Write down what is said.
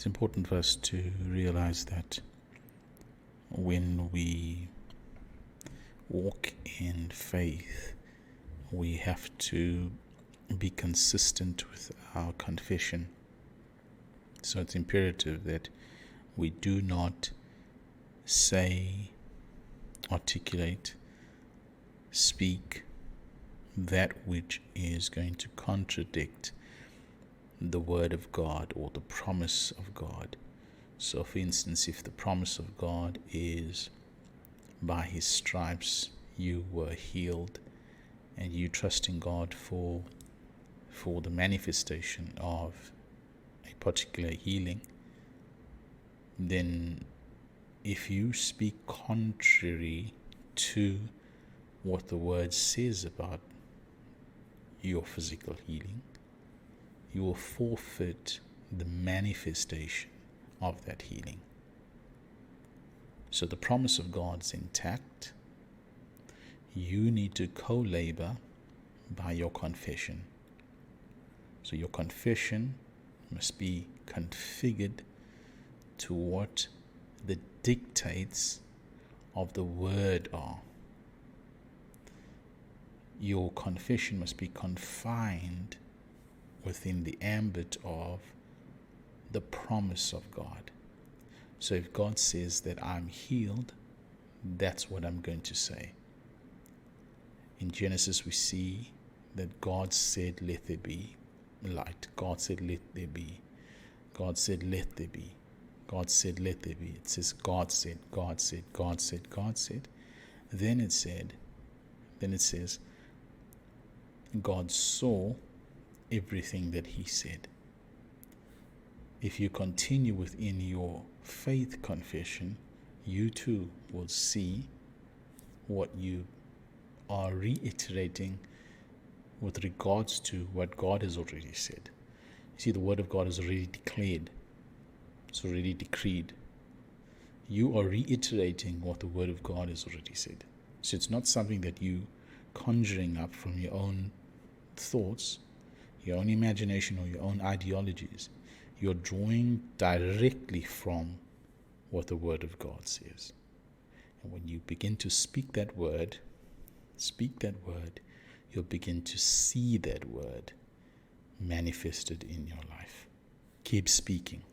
It's important for us to realize that when we walk in faith, we have to be consistent with our confession. So it's imperative that we do not say, articulate, speak that which is going to contradict the word of God or the promise of God. So for instance, if the promise of God is by his stripes you were healed, and you trust in God for the manifestation of a particular healing, then if you speak contrary to what the word says about your physical healing, you will forfeit the manifestation of that healing. So the promise of God's intact. You need to co-labor by your confession. So your confession must be configured to what the dictates of the word are. Your confession must be confined within the ambit of the promise of God. So if God says that I'm healed, that's what I'm going to say. In Genesis we see that God said, let there be light. God said, let there be. God said, let there be. God said, let there be. It says, God said, God said, God said, God said. Then it says, God saw everything that he said. If you continue within your faith confession, you too will see what you are reiterating with regards to what God has already said. You see, the word of God is already declared. It's already decreed. You are reiterating what the word of God has already said. So it's not something that you conjuring up from your own thoughts, your own imagination, or your own ideologies. You're drawing directly from what the word of God says. And when you begin to speak that word, you'll begin to see that word manifested in your life. Keep speaking.